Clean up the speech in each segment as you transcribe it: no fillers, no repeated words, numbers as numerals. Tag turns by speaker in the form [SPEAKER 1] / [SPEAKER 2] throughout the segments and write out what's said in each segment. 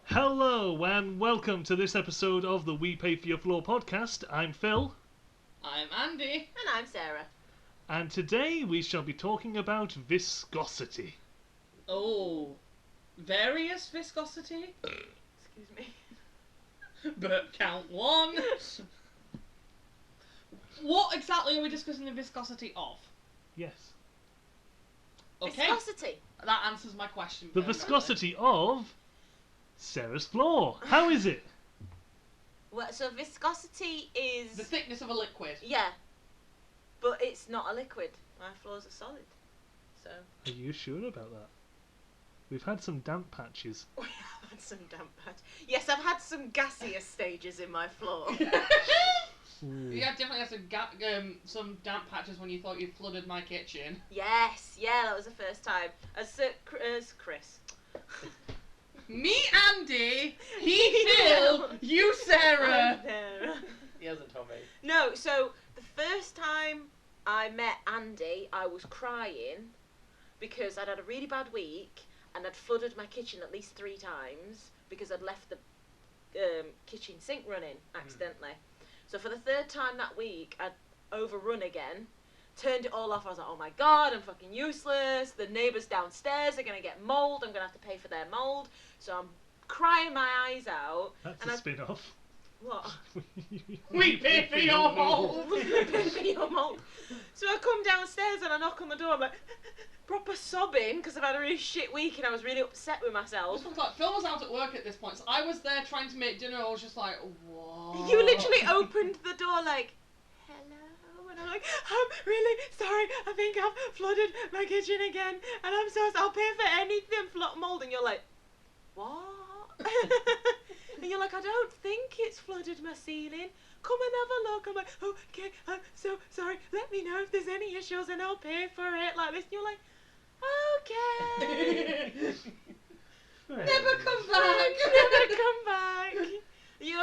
[SPEAKER 1] Hello and welcome to this episode of the We Pay For Your Floor podcast. I'm Phil.
[SPEAKER 2] I'm Andy.
[SPEAKER 3] And I'm Sarah.
[SPEAKER 1] And today we shall be talking about viscosity.
[SPEAKER 2] Oh, various viscosity?
[SPEAKER 3] Excuse me.
[SPEAKER 2] But count one. What exactly are we discussing the viscosity of?
[SPEAKER 1] Yes.
[SPEAKER 2] Okay,
[SPEAKER 3] Viscosity.
[SPEAKER 2] that answers my question.
[SPEAKER 1] The
[SPEAKER 2] perfectly.
[SPEAKER 1] viscosity of Sarah's floor. How is it?
[SPEAKER 3] Well, so viscosity is...
[SPEAKER 2] The thickness of a liquid.
[SPEAKER 3] Yeah. But it's not a liquid. My floors are solid. So...
[SPEAKER 1] Are you sure about that? We've had some damp patches.
[SPEAKER 3] We have had some damp patch. Yes, I've had some gaseous stages in my floor.
[SPEAKER 2] You definitely had some damp patches when you thought you'd flooded my kitchen.
[SPEAKER 3] Yes, yeah, that was the first time. As Chris.
[SPEAKER 2] Me, Andy. He, Phil. You, Sarah.
[SPEAKER 3] Sarah.
[SPEAKER 4] He hasn't told me.
[SPEAKER 3] No, so the first time I met Andy, I was crying because I'd had a really bad week and I'd flooded my kitchen at least 3 times because I'd left the kitchen sink running accidentally. So for the 3rd time that week, I'd overrun again, turned it all off. I was like, oh my god, I'm fucking useless. The neighbours downstairs are going to get mould. I'm going to have to pay for their mould. So I'm crying my eyes out.
[SPEAKER 1] That's
[SPEAKER 3] and
[SPEAKER 1] a spin-off.
[SPEAKER 3] What?
[SPEAKER 2] We pay for your mould.
[SPEAKER 3] Pay for your mould. So I come downstairs and I knock on the door. I'm like, proper sobbing because I've had a really shit week and I was really upset with myself.
[SPEAKER 2] This was like, Phil was out at work at this point, so I was there trying to make dinner. I was just like, what?
[SPEAKER 3] You literally opened the door like, hello, and I'm like, I'm really sorry. I think I've flooded my kitchen again, and I'm so sorry. I'll pay for anything mold. And you're like, what? And you're like, I don't think it's flooded my ceiling. Come and have a look. I'm like, oh, okay, I'm so sorry. Let me know if there's any issues and I'll pay for it like this. And you're like, okay.
[SPEAKER 2] Never come back.
[SPEAKER 3] Never come back. The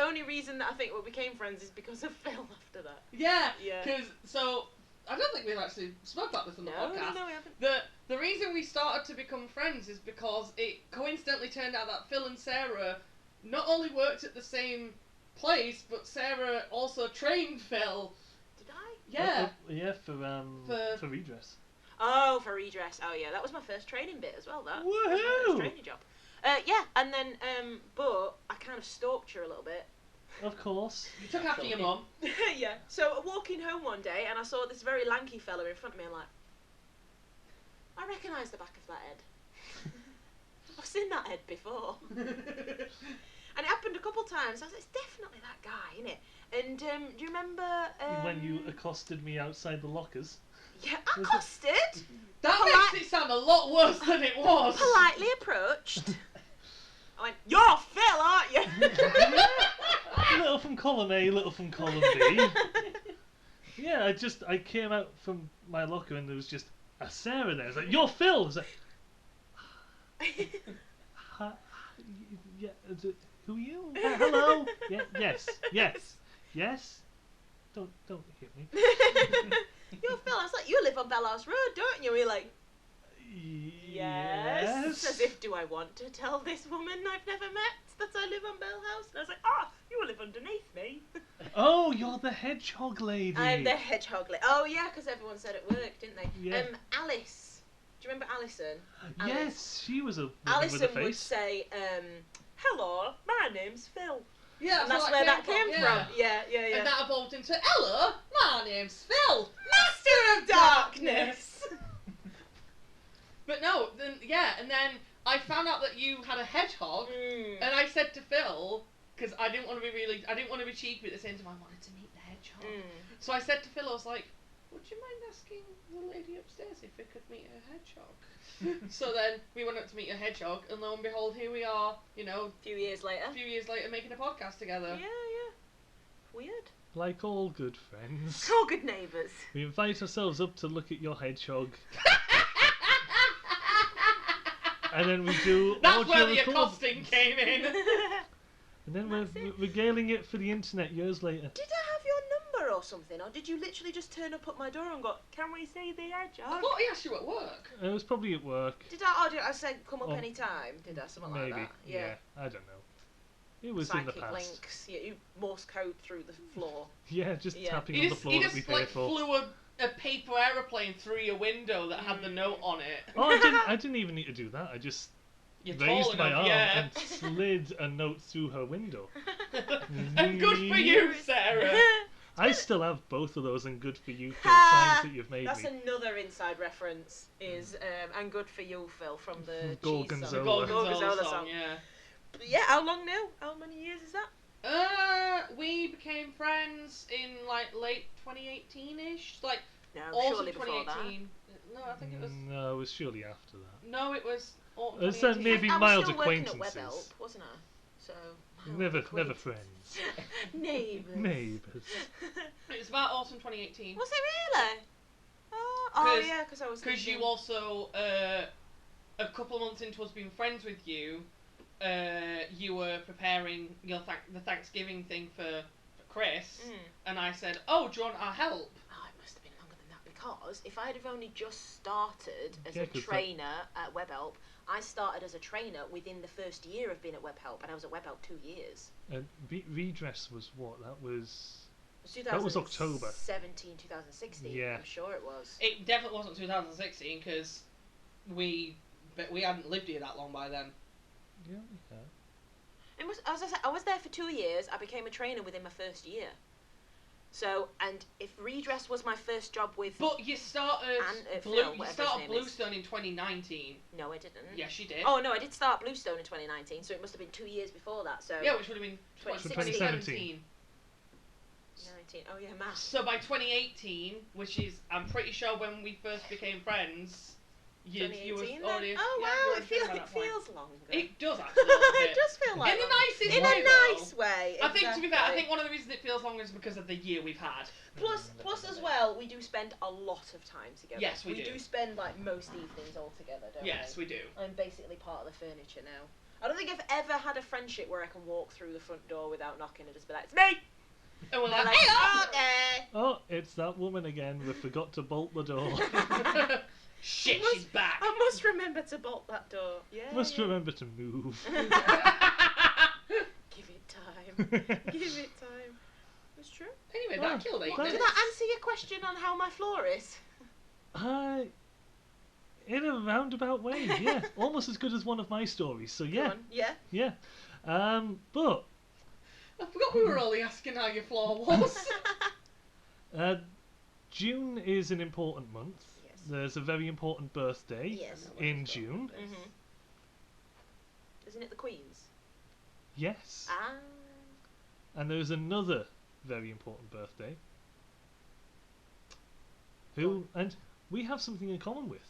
[SPEAKER 3] only reason that I think we became friends is because of Phil after that.
[SPEAKER 2] Yeah,
[SPEAKER 3] Yeah.
[SPEAKER 2] because, so, I don't think we've actually spoke about this on the podcast.
[SPEAKER 3] No, we haven't.
[SPEAKER 2] The reason we started to become friends is because it coincidentally turned out that Phil and Sarah not only worked at the same place, but Sarah also trained Phil.
[SPEAKER 3] Did I?
[SPEAKER 2] Yeah.
[SPEAKER 1] Yeah, for redress.
[SPEAKER 3] Oh, for redress. Oh, yeah. That was my first training bit as well, that.
[SPEAKER 1] Woohoo!
[SPEAKER 3] That was my first training job. Yeah, and then, but I kind of stalked her a little bit.
[SPEAKER 1] Of course.
[SPEAKER 2] You took after your mum.
[SPEAKER 3] Yeah. So, walking home one day, and I saw this very lanky fella in front of me, I'm like, I recognise the back of that head. I've seen that head before. And it happened a couple times. I was like, it's definitely that guy, isn't it? And do you remember...
[SPEAKER 1] When you accosted me outside the lockers.
[SPEAKER 3] Yeah, accosted.
[SPEAKER 2] That makes it sound a lot worse than it was.
[SPEAKER 3] Politely approached. I went, you're Phil, aren't you?
[SPEAKER 1] Little from column A, little from column B. Yeah, I came out from my locker and there was just a Sarah there. I was like, you're Phil! I was like, yeah, who are you? Hello? Yeah, yes. Don't hit me.
[SPEAKER 3] You're Phil. I was like, you live on Bellows Road, don't you? We're like, yes. As if, do I want to tell this woman I've never met that I live on Bell House? And I was like, you live underneath me.
[SPEAKER 1] Oh, you're the hedgehog lady.
[SPEAKER 3] I'm the hedgehog lady. Oh, yeah, because everyone said it worked, didn't they?
[SPEAKER 1] Yeah.
[SPEAKER 3] Alice. Do you remember Alison?
[SPEAKER 1] Yes, she was a woman
[SPEAKER 3] Alison
[SPEAKER 1] with a face.
[SPEAKER 3] would say, hello, my name's Phil.
[SPEAKER 2] Yeah,
[SPEAKER 3] And that's where that came from. Yeah.
[SPEAKER 2] And that evolved into, hello, my name's Phil.
[SPEAKER 3] Master of Darkness.
[SPEAKER 2] But no, and then I found out that you had a hedgehog, and I said to Phil, because I didn't want to be cheeky, but at the same time I wanted to meet the hedgehog. So I said to Phil, I was like, would you mind asking the lady upstairs if we could meet her hedgehog? So then we went up to meet a hedgehog, and lo and behold, here we are, a
[SPEAKER 3] few years later
[SPEAKER 2] making a podcast together.
[SPEAKER 3] Yeah. Weird.
[SPEAKER 1] Like all good friends.
[SPEAKER 3] All good neighbours.
[SPEAKER 1] We invite ourselves up to look at your hedgehog. And then we do
[SPEAKER 2] That's where the
[SPEAKER 1] record.
[SPEAKER 2] accosting came in.
[SPEAKER 1] And then we're regaling it for the internet years later.
[SPEAKER 3] Did I have your number or something, or did you literally just turn up at my door and go, "Can we see the hedgehog?"
[SPEAKER 2] I thought he asked you at work.
[SPEAKER 1] It was probably at work.
[SPEAKER 3] Did I say come up
[SPEAKER 1] Or
[SPEAKER 3] any time? Did I something
[SPEAKER 1] Maybe.
[SPEAKER 3] like that?
[SPEAKER 1] Yeah. I don't know. It was
[SPEAKER 3] Psychic
[SPEAKER 1] in the past.
[SPEAKER 3] links. You Morse code through the floor.
[SPEAKER 1] Yeah, just
[SPEAKER 3] Yeah.
[SPEAKER 1] tapping
[SPEAKER 2] He
[SPEAKER 1] on the
[SPEAKER 2] just,
[SPEAKER 1] floor
[SPEAKER 2] he
[SPEAKER 1] that we
[SPEAKER 2] just
[SPEAKER 1] paid
[SPEAKER 2] like
[SPEAKER 1] for.
[SPEAKER 2] flew a paper aeroplane through your window that had the note on it.
[SPEAKER 1] Oh, I didn't even need to do that. I just
[SPEAKER 2] You're
[SPEAKER 1] raised
[SPEAKER 2] tall
[SPEAKER 1] my
[SPEAKER 2] enough,
[SPEAKER 1] arm
[SPEAKER 2] yeah.
[SPEAKER 1] and slid a note through her window.
[SPEAKER 2] And good for you, Sarah.
[SPEAKER 1] I still have both of those, and good for you, Phil,
[SPEAKER 3] Ha!
[SPEAKER 1] signs that you've made
[SPEAKER 3] That's
[SPEAKER 1] me.
[SPEAKER 3] another inside reference. Is and good for you, Phil, from the
[SPEAKER 1] Gorgonzola.
[SPEAKER 3] cheese
[SPEAKER 2] The
[SPEAKER 3] song.
[SPEAKER 2] Gorgonzola song, yeah.
[SPEAKER 3] But yeah, how long now? How many years is that?
[SPEAKER 2] We became friends in like late 2018-ish, like
[SPEAKER 3] No,
[SPEAKER 2] autumn
[SPEAKER 3] surely before that.
[SPEAKER 2] 2018. No, I think it was.
[SPEAKER 1] No, it was surely after that.
[SPEAKER 2] No, it was autumn
[SPEAKER 1] It's that
[SPEAKER 2] 2018.
[SPEAKER 1] maybe
[SPEAKER 3] I was
[SPEAKER 1] mild
[SPEAKER 3] still working at
[SPEAKER 1] acquaintances.
[SPEAKER 3] Web Help, wasn't I? So mild
[SPEAKER 1] Never
[SPEAKER 3] acquaintance.
[SPEAKER 1] friends.
[SPEAKER 3] Neighbours.
[SPEAKER 1] Neighbours.
[SPEAKER 2] It was about autumn 2018.
[SPEAKER 3] Was it really? Oh
[SPEAKER 2] 'Cause-
[SPEAKER 3] yeah, because I was.
[SPEAKER 2] Because you
[SPEAKER 3] thinking-
[SPEAKER 2] also, a couple of months into us being friends with you, you were preparing your the Thanksgiving thing for Chris,
[SPEAKER 3] Mm.
[SPEAKER 2] and I said, "Oh, do you want our help?"
[SPEAKER 3] Oh, it must have been longer than that because if I'd have only just started as
[SPEAKER 1] Yeah,
[SPEAKER 3] a
[SPEAKER 1] 'cause
[SPEAKER 3] trainer at Web Help, I started as a trainer within the first year of being at Web Help, and I was at Web Help 2 years.
[SPEAKER 1] Redress was what? That was.
[SPEAKER 3] It
[SPEAKER 1] That was October.
[SPEAKER 3] 2017, 2016.
[SPEAKER 1] Yeah.
[SPEAKER 3] I'm sure it was.
[SPEAKER 2] It definitely wasn't 2016 because we hadn't lived here that long by then.
[SPEAKER 1] Yeah.
[SPEAKER 3] It was, as I said, I was there for 2 years. I became a trainer within my first year. So, and if Redress was my first job with...
[SPEAKER 2] But you started
[SPEAKER 3] And, Phil,
[SPEAKER 2] you
[SPEAKER 3] whatever
[SPEAKER 2] started
[SPEAKER 3] his name is.
[SPEAKER 2] Bluestone in 2019.
[SPEAKER 3] No, I didn't.
[SPEAKER 2] Yes, you did.
[SPEAKER 3] Oh, no, I did start Bluestone in 2019, so it must have been 2 years before that, so...
[SPEAKER 2] Yeah, which would have been
[SPEAKER 3] 2017.
[SPEAKER 2] 2017.
[SPEAKER 3] 19. Oh, yeah, maths.
[SPEAKER 2] So by 2018, which is, I'm pretty sure when we first became friends, you were
[SPEAKER 3] 2018
[SPEAKER 2] already...
[SPEAKER 3] then? Oh,
[SPEAKER 2] yeah,
[SPEAKER 3] wow,
[SPEAKER 2] you were
[SPEAKER 3] it feels,
[SPEAKER 2] by
[SPEAKER 3] it
[SPEAKER 2] that point.
[SPEAKER 3] feels longer.
[SPEAKER 2] It does actually. a little
[SPEAKER 3] It
[SPEAKER 2] bit.
[SPEAKER 3] does feel like
[SPEAKER 2] In the
[SPEAKER 3] longer.
[SPEAKER 2] nicest
[SPEAKER 3] In
[SPEAKER 2] way,
[SPEAKER 3] a
[SPEAKER 2] though.
[SPEAKER 3] nice way.
[SPEAKER 2] I think, to be fair, I
[SPEAKER 3] exactly.
[SPEAKER 2] think one of the reasons it feels longer is because of the year we've had.
[SPEAKER 3] Plus as well, we do spend a lot of time together.
[SPEAKER 2] Yes, we
[SPEAKER 3] do.
[SPEAKER 2] do.
[SPEAKER 3] Spend like most evenings all together, don't
[SPEAKER 2] Yes, we do.
[SPEAKER 3] I'm basically part of the furniture now. I don't think I've ever had a friendship where I can walk through the front door without knocking and just be like, "It's me!"
[SPEAKER 2] And we're
[SPEAKER 3] And they're
[SPEAKER 2] like,
[SPEAKER 3] like,
[SPEAKER 2] hey
[SPEAKER 3] "Okay."
[SPEAKER 1] Oh, it's that woman again. We forgot to bolt the door.
[SPEAKER 2] Shit, she's back.
[SPEAKER 3] I must remember to bolt that door. Yeah.
[SPEAKER 1] Must remember to move.
[SPEAKER 3] Give it time. Give it time. It's true.
[SPEAKER 2] Anyway,
[SPEAKER 1] Oh,
[SPEAKER 2] that killed 8
[SPEAKER 1] that-
[SPEAKER 3] Did
[SPEAKER 2] minutes.
[SPEAKER 3] that answer your question on how my floor is?
[SPEAKER 1] In a roundabout way, yeah. Almost as good as one of my stories. So
[SPEAKER 3] Go
[SPEAKER 1] yeah,
[SPEAKER 3] on. Yeah.
[SPEAKER 1] yeah. But
[SPEAKER 2] I forgot we were only asking how your floor was.
[SPEAKER 1] June is an important month.
[SPEAKER 3] Yes.
[SPEAKER 1] There's a very important birthday
[SPEAKER 3] Yes.
[SPEAKER 1] in June.
[SPEAKER 3] Mhm. Isn't it the Queen's?
[SPEAKER 1] Yes.
[SPEAKER 3] Ah.
[SPEAKER 1] And there's another very important birthday. Who and we have something in common with.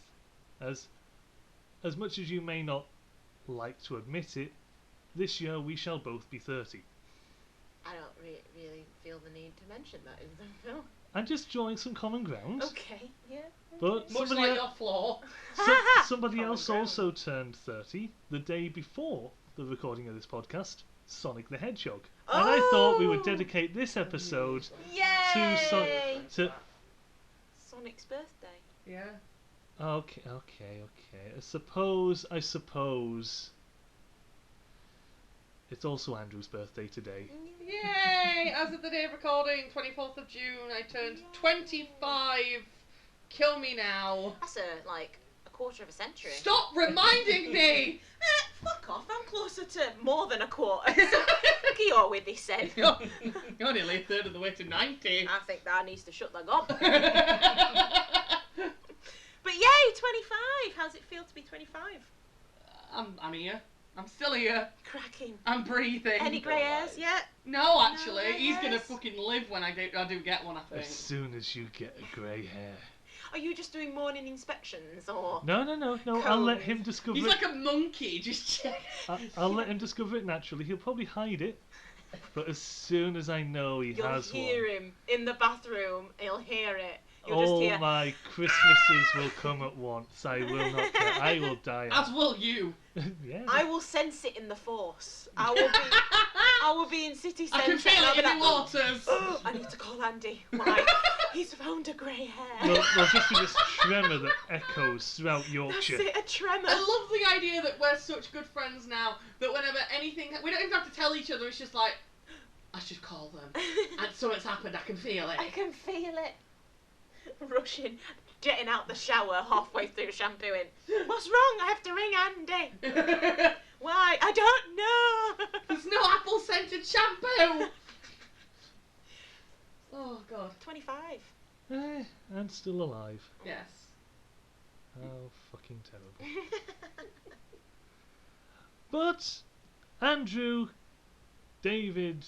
[SPEAKER 1] As much as you may not like to admit it, this year we shall both be 30.
[SPEAKER 3] I don't really feel the need to mention that in the film.
[SPEAKER 1] And just drawing some common ground.
[SPEAKER 3] Okay. Yeah.
[SPEAKER 1] But
[SPEAKER 2] Much
[SPEAKER 1] somebody,
[SPEAKER 2] like your floor.
[SPEAKER 1] somebody
[SPEAKER 3] Common
[SPEAKER 1] else
[SPEAKER 3] ground.
[SPEAKER 1] also turned 30 the day before the recording of this podcast, Sonic the Hedgehog. And I thought we would
[SPEAKER 3] Oh!
[SPEAKER 1] dedicate this episode
[SPEAKER 3] Yay!
[SPEAKER 1] to
[SPEAKER 3] Sonic's birthday.
[SPEAKER 2] Yeah.
[SPEAKER 1] Okay. I suppose it's also Andrew's birthday today.
[SPEAKER 2] Yay! As of the day of recording, 24th of June, I turned 25. Kill me now.
[SPEAKER 3] That's a quarter of a century.
[SPEAKER 2] Stop reminding me!
[SPEAKER 3] Fuck off! I'm closer to more than a quarter. Look at you with this then.
[SPEAKER 2] You're nearly a third of the way to 90.
[SPEAKER 3] I think that needs to shut that gob. But yay, 25! How's it feel to be 25?
[SPEAKER 2] I'm here. I'm still here.
[SPEAKER 3] Cracking.
[SPEAKER 2] I'm breathing.
[SPEAKER 3] Any grey hairs yet?
[SPEAKER 2] No, actually.
[SPEAKER 3] No
[SPEAKER 2] He's gonna
[SPEAKER 3] hairs?
[SPEAKER 2] fucking live when I do get one, I think.
[SPEAKER 1] As soon as you get a grey hair.
[SPEAKER 3] Are you just doing morning inspections or?
[SPEAKER 1] No. I'll let
[SPEAKER 3] Cones.
[SPEAKER 1] him discover
[SPEAKER 2] He's
[SPEAKER 1] it.
[SPEAKER 2] like a monkey, just check.
[SPEAKER 1] I'll let him discover it naturally. He'll probably hide it, but as soon as I know he
[SPEAKER 3] You'll
[SPEAKER 1] has
[SPEAKER 3] hear
[SPEAKER 1] one,
[SPEAKER 3] him in the bathroom. He'll hear it. You're just
[SPEAKER 1] All
[SPEAKER 3] here.
[SPEAKER 1] my Christmases will come at once. I will not care. I will die.
[SPEAKER 2] As will you.
[SPEAKER 1] Yeah.
[SPEAKER 3] I will sense it in the Force. I will be in city
[SPEAKER 2] I
[SPEAKER 3] centre.
[SPEAKER 2] can feel
[SPEAKER 3] and I'll
[SPEAKER 2] it
[SPEAKER 3] be
[SPEAKER 2] in the
[SPEAKER 3] like,
[SPEAKER 2] waters.
[SPEAKER 3] "Oh, I need to call Andy. Why? He's found a grey hair."
[SPEAKER 1] There'll just be this tremor that echoes throughout
[SPEAKER 3] That's
[SPEAKER 1] Yorkshire.
[SPEAKER 3] it, a tremor.
[SPEAKER 2] I love the idea that we're such good friends now that whenever anything, we don't even have to tell each other. It's just like, I should call them. And something's happened. I can feel it.
[SPEAKER 3] I can feel it. Rushing, getting out the shower halfway through shampooing. What's wrong? I have to ring Andy. Why? I don't know.
[SPEAKER 2] There's no apple scented shampoo. Oh God.
[SPEAKER 3] 25.
[SPEAKER 1] And still alive.
[SPEAKER 2] Yes.
[SPEAKER 1] How fucking terrible. But Andrew David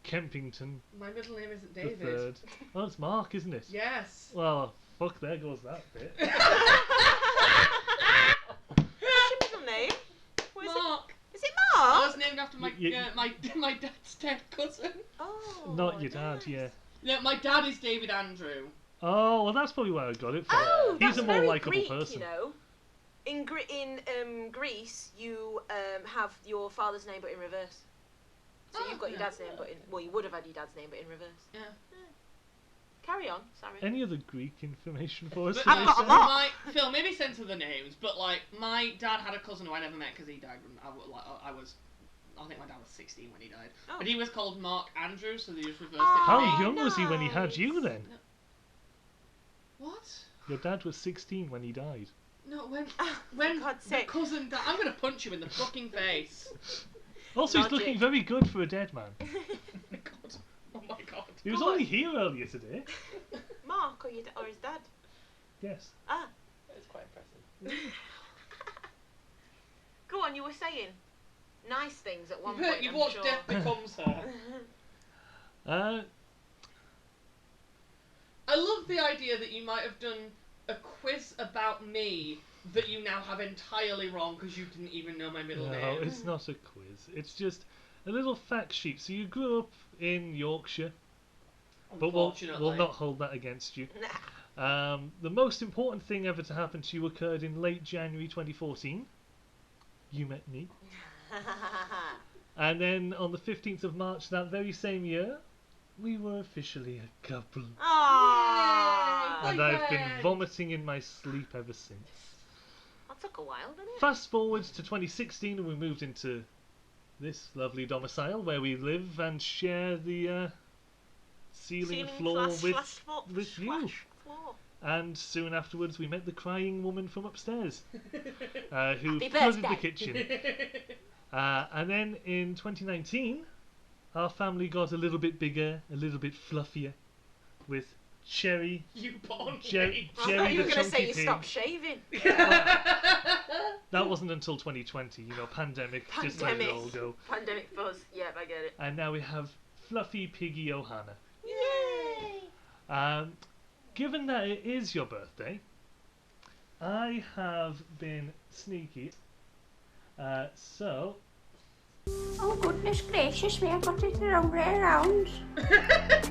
[SPEAKER 1] Kempington
[SPEAKER 2] My middle name isn't
[SPEAKER 1] the
[SPEAKER 2] David.
[SPEAKER 1] third. Oh, it's Mark, isn't it?
[SPEAKER 2] Yes.
[SPEAKER 1] Well, fuck, there goes that bit.
[SPEAKER 3] What's your middle name? What is
[SPEAKER 2] Mark.
[SPEAKER 3] it? Is it
[SPEAKER 2] I
[SPEAKER 3] Mark?
[SPEAKER 2] was named after my
[SPEAKER 1] Y-
[SPEAKER 2] my dad's dead cousin.
[SPEAKER 3] Oh.
[SPEAKER 1] Not your dad,
[SPEAKER 3] nice.
[SPEAKER 1] yeah.
[SPEAKER 2] No, my dad is David Andrew.
[SPEAKER 1] Oh, well, that's probably where I got it from.
[SPEAKER 3] Oh,
[SPEAKER 1] He's
[SPEAKER 3] that's
[SPEAKER 1] a more
[SPEAKER 3] very
[SPEAKER 1] likeable
[SPEAKER 3] Greek,
[SPEAKER 1] person.
[SPEAKER 3] you know. In Greece, you have your father's name but in reverse. So
[SPEAKER 2] Oh,
[SPEAKER 3] you've got your
[SPEAKER 2] yeah.
[SPEAKER 3] dad's name but in... Well, you would have had your dad's name but in reverse.
[SPEAKER 2] Yeah.
[SPEAKER 3] Carry on, sorry.
[SPEAKER 1] Any other Greek information for us
[SPEAKER 2] But
[SPEAKER 1] today,
[SPEAKER 3] I've got a
[SPEAKER 1] Sarah?
[SPEAKER 3] lot.
[SPEAKER 2] Phil, maybe censor the names, but like my dad had a cousin who I never met because he died when I think my dad was 16 when he died.
[SPEAKER 3] Oh.
[SPEAKER 2] But he was called Mark Andrew, so they just reversed
[SPEAKER 3] Oh.
[SPEAKER 2] it for
[SPEAKER 1] How
[SPEAKER 2] me.
[SPEAKER 1] young was he when he had
[SPEAKER 3] nice.
[SPEAKER 1] you then?
[SPEAKER 2] What?
[SPEAKER 1] Your dad was 16 when he died.
[SPEAKER 2] No, when
[SPEAKER 3] For God's
[SPEAKER 2] the
[SPEAKER 3] sake.
[SPEAKER 2] cousin died, I'm gonna punch you in the fucking face.
[SPEAKER 1] Also, he's
[SPEAKER 3] Logic.
[SPEAKER 1] looking very good for a dead man.
[SPEAKER 2] Oh my god. Oh my god.
[SPEAKER 1] He was
[SPEAKER 3] Go on.
[SPEAKER 1] only here earlier today.
[SPEAKER 3] Mark or his dad?
[SPEAKER 1] Yes.
[SPEAKER 3] Ah.
[SPEAKER 2] It's quite impressive.
[SPEAKER 3] Go on, you were saying nice things at one
[SPEAKER 2] You've
[SPEAKER 3] point.
[SPEAKER 2] heard, you've
[SPEAKER 3] I'm
[SPEAKER 2] watched
[SPEAKER 3] sure.
[SPEAKER 2] Death Becomes Her. I love the idea that you might have done a quiz about me that you now have entirely wrong because you didn't even know my middle
[SPEAKER 1] No,
[SPEAKER 2] name.
[SPEAKER 1] it's not a quiz. It's just a little fact sheet. So you grew up in Yorkshire, but we'll
[SPEAKER 2] Unfortunately.
[SPEAKER 1] not hold that against you.
[SPEAKER 3] Nah.
[SPEAKER 1] The most important thing ever to happen to you occurred in late January 2014. You met me. And then on the 15th of March that very same year, we were officially a couple.
[SPEAKER 3] Aww.
[SPEAKER 1] And I've been
[SPEAKER 2] Boyfriend.
[SPEAKER 1] vomiting in my sleep ever since.
[SPEAKER 3] That took a while, didn't it?
[SPEAKER 1] Fast forward to 2016 and we moved into this lovely domicile where we live and share the ceiling floor with you.
[SPEAKER 3] Floor.
[SPEAKER 1] And soon afterwards we met the crying woman from upstairs who
[SPEAKER 3] Happy
[SPEAKER 1] flooded the
[SPEAKER 3] birthday.
[SPEAKER 1] kitchen. And then in 2019 our family got a little bit bigger, a little bit fluffier with Cherry.
[SPEAKER 2] You born
[SPEAKER 1] Jer-
[SPEAKER 2] me.
[SPEAKER 3] I
[SPEAKER 1] Jerry
[SPEAKER 3] thought you
[SPEAKER 1] the
[SPEAKER 3] were going to say
[SPEAKER 1] chunky
[SPEAKER 3] you
[SPEAKER 1] pig.
[SPEAKER 3] stopped shaving.
[SPEAKER 1] That wasn't until 2020, you know, pandemic, just let it all go.
[SPEAKER 3] Pandemic fuzz. Yep, I get it.
[SPEAKER 1] And now we have Fluffy Piggy Ohana.
[SPEAKER 3] Yay!
[SPEAKER 1] Given that it is your birthday, I have been sneaky. So,
[SPEAKER 4] Oh goodness gracious me, I got it the wrong way around.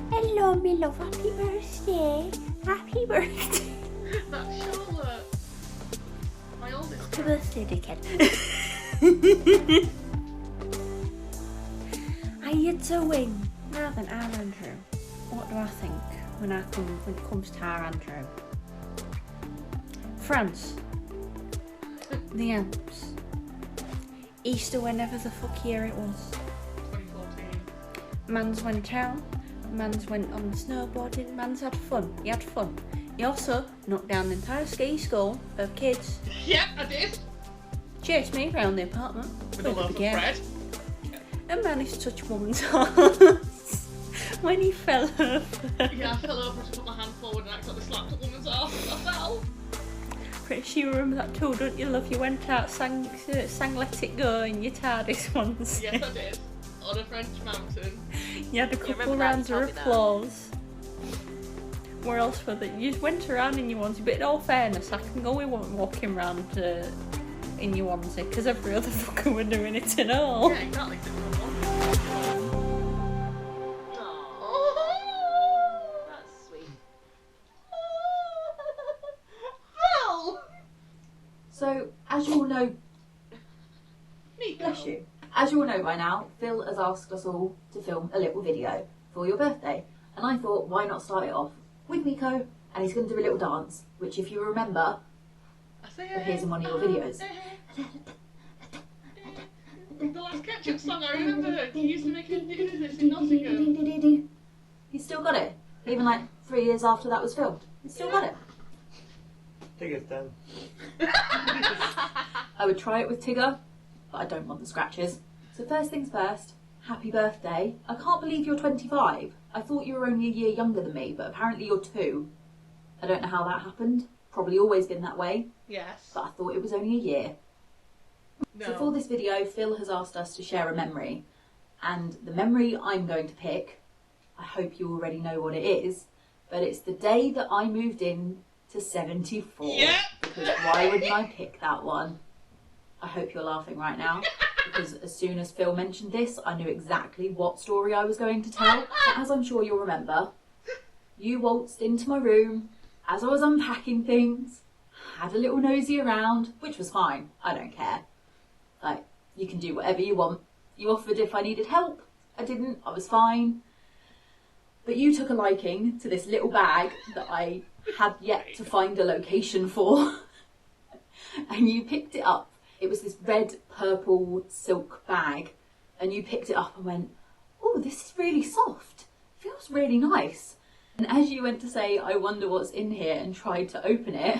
[SPEAKER 4] Hello me love, happy birthday. Happy birthday.
[SPEAKER 2] That's Charlotte. My oldest
[SPEAKER 4] Happy
[SPEAKER 2] friend.
[SPEAKER 4] birthday, dickhead. Are you doing? Now then, our Andrew. What do I think when it comes to our Andrew? France. The Alps. Easter, whenever the fuck year it was.
[SPEAKER 2] 2014.
[SPEAKER 4] Mans went out, mans went on snowboarding, mans had fun. He had fun. He also knocked down the entire ski school of kids.
[SPEAKER 2] Yep, I did.
[SPEAKER 4] Chased me around the apartment
[SPEAKER 2] With a loaf of bread.
[SPEAKER 4] and managed to touch a woman's arse when he fell over.
[SPEAKER 2] Yeah, I fell over to put my hand forward and accidentally slapped a woman's arse as I fell.
[SPEAKER 4] Pretty sure you remember that too, don't you, love? You went out, sang Let It Go in your TARDIS once.
[SPEAKER 2] Yes, I did. On a French mountain.
[SPEAKER 4] You had a couple
[SPEAKER 3] remember that,
[SPEAKER 4] rounds
[SPEAKER 3] you
[SPEAKER 4] of
[SPEAKER 3] told me that.
[SPEAKER 4] applause. Where else were they? You just went around in your onesie, but in all fairness, I can go we weren't walking around in your onesie, because every other fucker were doing it and all.
[SPEAKER 2] Yeah, exactly.
[SPEAKER 3] Aww. That's sweet.
[SPEAKER 5] As you all know by now, Phil has asked us all to film a little video for your birthday. And I thought, why not start it off with Miko? And he's going to do a little dance, which if you remember, appears in one of your videos.
[SPEAKER 2] The last ketchup song I remember, he used to make it do this in Nottingham.
[SPEAKER 5] He's still got it. Even like 3 years after that was filmed. He's still got it.
[SPEAKER 6] Tigger's done.
[SPEAKER 5] I would try it with Tigger, but I don't want the scratches. So first things first, happy birthday. I can't believe you're 25. I thought you were only a year younger than me, but apparently you're 2. I don't know how that happened. Probably always been that way.
[SPEAKER 2] Yes.
[SPEAKER 5] But I thought it was only a year.
[SPEAKER 2] No.
[SPEAKER 5] So for this video, Phil has asked us to share a memory. And the memory I'm going to pick, I hope you already know what it is, but it's the day that I moved in to 74.
[SPEAKER 2] Yeah.
[SPEAKER 5] Because why wouldn't I pick that one? I hope you're laughing right now, because as soon as Phil mentioned this, I knew exactly what story I was going to tell. But as I'm sure you'll remember, you waltzed into my room as I was unpacking things, had a little nosy around, which was fine. I don't care. Like, you can do whatever you want. You offered if I needed help. I didn't. I was fine. But you took a liking to this little bag that I had yet to find a location for. And you picked it up. It was this red, purple silk bag. And you picked it up and went, oh, this is really soft. Feels really nice. And as you went to say, I wonder what's in here, and tried to open it,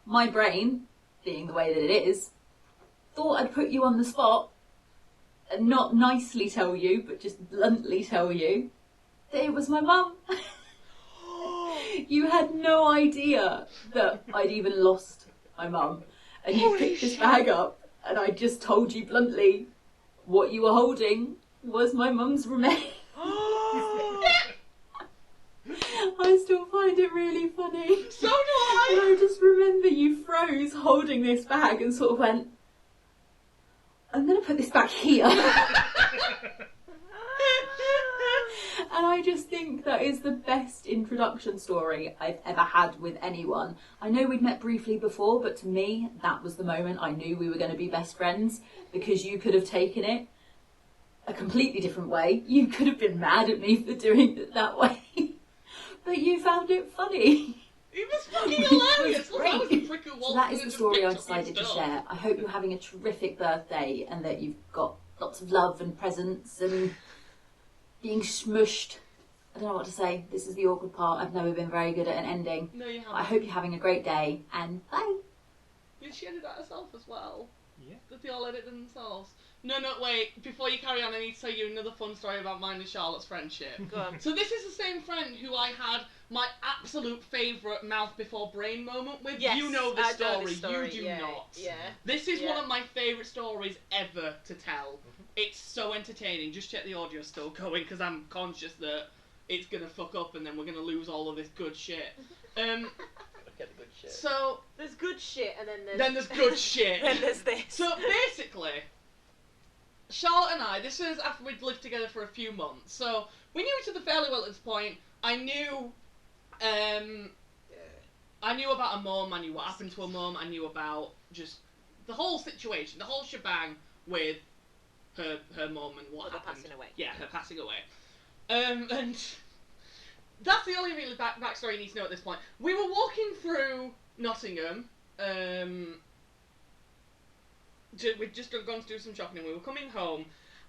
[SPEAKER 5] my brain, being the way that it is, thought I'd put you on the spot and not nicely tell you, but just bluntly tell you that it was my mum. You had no idea that I'd even lost my mum. And you picked this bag up, and I just told you bluntly what you were holding was my mum's remains. I still find it really funny.
[SPEAKER 2] So do I.
[SPEAKER 5] And I just remember you froze holding this bag and sort of went, I'm going to put this back here. And I just think that is the best introduction story I've ever had with anyone. I know we'd met briefly before, but to me, that was the moment I knew we were going to be best friends, because you could have taken it a completely different way. You could have been mad at me for doing it that way. But you found it funny.
[SPEAKER 2] It was fucking hilarious. Look, I was a prick who
[SPEAKER 5] So
[SPEAKER 2] waltzed
[SPEAKER 5] that
[SPEAKER 2] in
[SPEAKER 5] is
[SPEAKER 2] and
[SPEAKER 5] the
[SPEAKER 2] just
[SPEAKER 5] story
[SPEAKER 2] picked
[SPEAKER 5] I
[SPEAKER 2] up your
[SPEAKER 5] decided to
[SPEAKER 2] stuff.
[SPEAKER 5] share. I hope you're having a terrific birthday and that you've got lots of love and presents and being smushed. I don't know what to say. This is the awkward part. I've never been very good at an ending.
[SPEAKER 2] No, you haven't.
[SPEAKER 5] I hope you're having a great day, and bye.
[SPEAKER 2] Did she edit that herself as well?
[SPEAKER 1] Yeah.
[SPEAKER 2] Did they all edit themselves? No, wait. Before you carry on, I need to tell you another fun story about mine and Charlotte's friendship.
[SPEAKER 3] Go on.
[SPEAKER 2] So this is the same friend who I had my absolute favourite mouth before brain moment with.
[SPEAKER 3] Yes,
[SPEAKER 2] You know
[SPEAKER 3] I
[SPEAKER 2] this story.
[SPEAKER 3] know this story.
[SPEAKER 2] You do
[SPEAKER 3] Yeah,
[SPEAKER 2] not.
[SPEAKER 3] yeah.
[SPEAKER 2] This is
[SPEAKER 3] Yeah.
[SPEAKER 2] one of my favourite stories ever to tell. It's so entertaining. Just check the audio's still going, because I'm conscious that it's going to fuck up and then we're going to lose all of this good shit.
[SPEAKER 6] Get the good shit.
[SPEAKER 2] So,
[SPEAKER 3] There's good shit, and then
[SPEAKER 2] there's good shit.
[SPEAKER 3] then there's this.
[SPEAKER 2] So basically, Charlotte and I, this is after we'd lived together for a few months, so we knew each other fairly well at this point. I knew about a mum, I knew what happened to a mum, I knew about just the whole situation, the whole shebang with her mum and what
[SPEAKER 3] Her
[SPEAKER 2] happened.
[SPEAKER 3] passing away.
[SPEAKER 2] Yeah, her passing away. And that's the only really backstory you need to know at this point. We were walking through Nottingham. We'd just gone to do some shopping and we were coming home.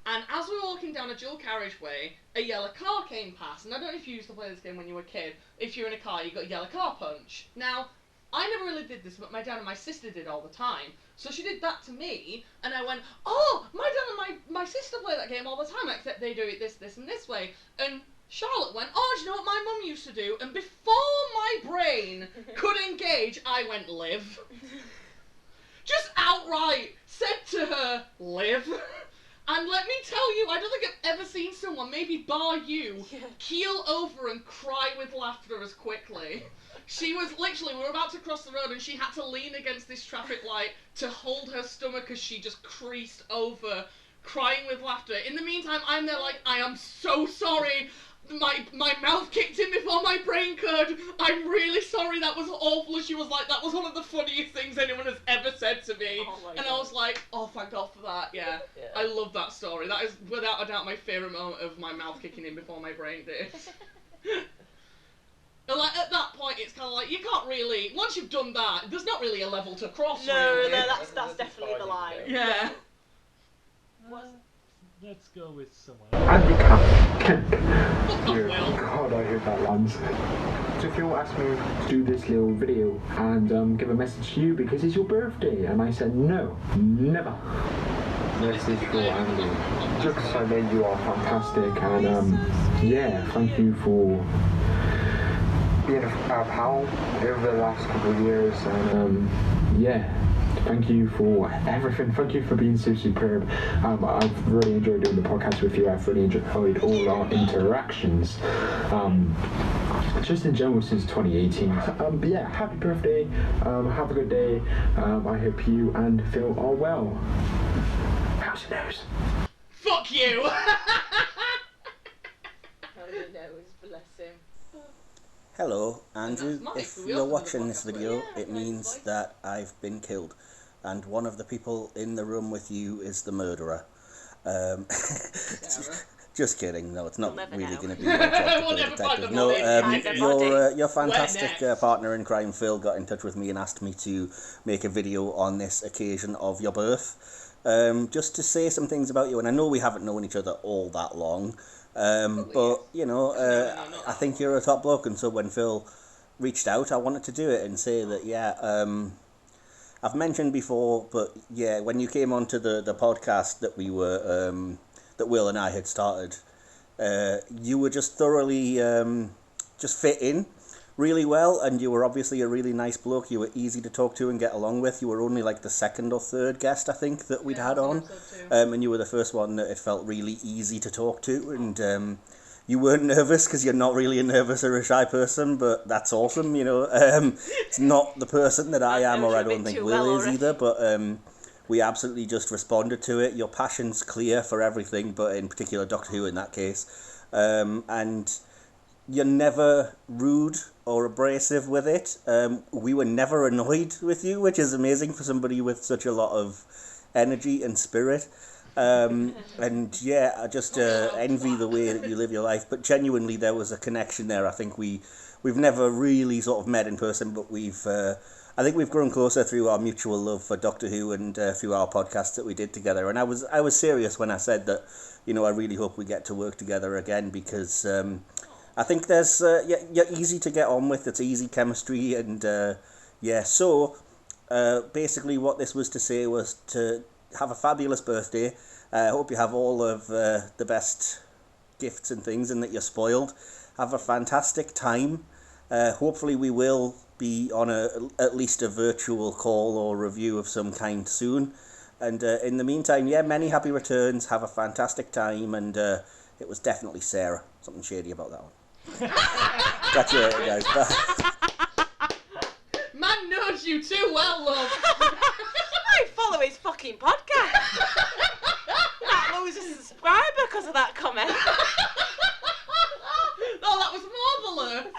[SPEAKER 2] And as we were walking down a dual carriageway, a yellow car came past. And I don't know if you used to play this game when you were a kid. If you're in a car, you got a yellow car punch. Now, I never really did this, but my dad and my sister did all the time. So she did that to me, and I went, oh, my dad and my sister play that game all the time, except they do it this, and this way. And Charlotte went, oh, do you know what my mum used to do? And before my brain could engage, I went, live. Just outright said to her, live. And let me tell you, I don't think I've ever seen someone, maybe bar you, keel over and cry with laughter as quickly. She was literally, we were about to cross the road and she had to lean against this traffic light to hold her stomach as she just creased over, crying with laughter. In the meantime, I'm there like, I am so sorry. My mouth kicked in before my brain could. I'm really sorry. That was awful. And she was like, that was one of the funniest things anyone has ever said to me. And I was like, oh, thank God for that. Yeah. I love that story. That is without a doubt my favourite moment of my mouth kicking in before my brain did. And like at that point, it's kind of like you can't really. Once you've done that, there's not really a level to cross.
[SPEAKER 3] No,
[SPEAKER 2] really.
[SPEAKER 3] that's definitely the line.
[SPEAKER 2] Yeah.
[SPEAKER 1] Let's go with someone else.
[SPEAKER 7] Andy Kemp.
[SPEAKER 2] Will.
[SPEAKER 7] God, I heard that lands. So Phil asked me to do this little video and give a message to you because it's your birthday, and I said no, never. This is for Andy. Just because I know you are fantastic, and yeah, thank you for being a pal over the last couple of years, and yeah. Thank you for everything. Thank you for being so superb. I've really enjoyed doing the podcast with you. I've really enjoyed all our interactions. Just in general since 2018. But yeah, happy birthday. Have a good day. I hope you and Phil are well. How's your nose?
[SPEAKER 2] Fuck you.
[SPEAKER 3] How's your nose? Bless him.
[SPEAKER 8] Hello, Andrew.
[SPEAKER 2] That's
[SPEAKER 8] If
[SPEAKER 2] nice.
[SPEAKER 8] you're watching this video,
[SPEAKER 3] Yeah,
[SPEAKER 8] it
[SPEAKER 3] nice
[SPEAKER 8] means
[SPEAKER 3] voice.
[SPEAKER 8] that I've been killed, and one of the people in the room with you is the murderer. Just kidding. No, it's not
[SPEAKER 3] We'll never
[SPEAKER 8] really
[SPEAKER 3] know.
[SPEAKER 8] going to be a job
[SPEAKER 2] We'll
[SPEAKER 8] to
[SPEAKER 2] never
[SPEAKER 8] play
[SPEAKER 2] find
[SPEAKER 8] detective.
[SPEAKER 2] the
[SPEAKER 8] No,
[SPEAKER 2] body.
[SPEAKER 3] Find the
[SPEAKER 8] your
[SPEAKER 2] Where
[SPEAKER 8] fantastic
[SPEAKER 2] next?
[SPEAKER 8] partner in crime, Phil, got in touch with me and asked me to make a video on this occasion of your birth, just to say some things about you. And I know we haven't known each other all that long, but you know, I think you're a top bloke, and so when Phil reached out, I wanted to do it and say that, yeah, I've mentioned before, but yeah, when you came onto the podcast that we were, that Will and I had started, you were just thoroughly, just fit in really well, and you were obviously a really nice bloke. You were easy to talk to and get along with. You were only like the second or third guest, I think, that we'd had on, and you were the first one that it felt really easy to talk to, and you weren't nervous because you're not really a nervous or a shy person, but that's awesome, you know. It's not the person that I am, or I don't think Will is either, but we absolutely just responded to it. Your passion's clear for everything, but in particular Doctor Who in that case. And you're never rude or abrasive with it. We were never annoyed with you, which is amazing for somebody with such a lot of energy and spirit. And yeah, I just envy the way that you live your life. But genuinely, there was a connection there. I think we've never really sort of met in person, but I think we've grown closer through our mutual love for Doctor Who and through our podcasts that we did together. And I was serious when I said that, you know, I really hope we get to work together again, because I think there's you're easy to get on with. It's easy chemistry, and yeah. So basically, what this was to say was to have a fabulous birthday. I hope you have all of the best gifts and things, and that you're spoiled. Have a fantastic time. Hopefully we will be on at least a virtual call or review of some kind soon. And in the meantime, yeah, many happy returns. Have a fantastic time. And it was definitely Sarah. Something shady about that one. Catch you later, guys. Bye.
[SPEAKER 2] Man knows you too well, love.
[SPEAKER 3] I follow his fucking podcast. That lose a subscriber because of that comment.
[SPEAKER 2] Oh, that was marvellous.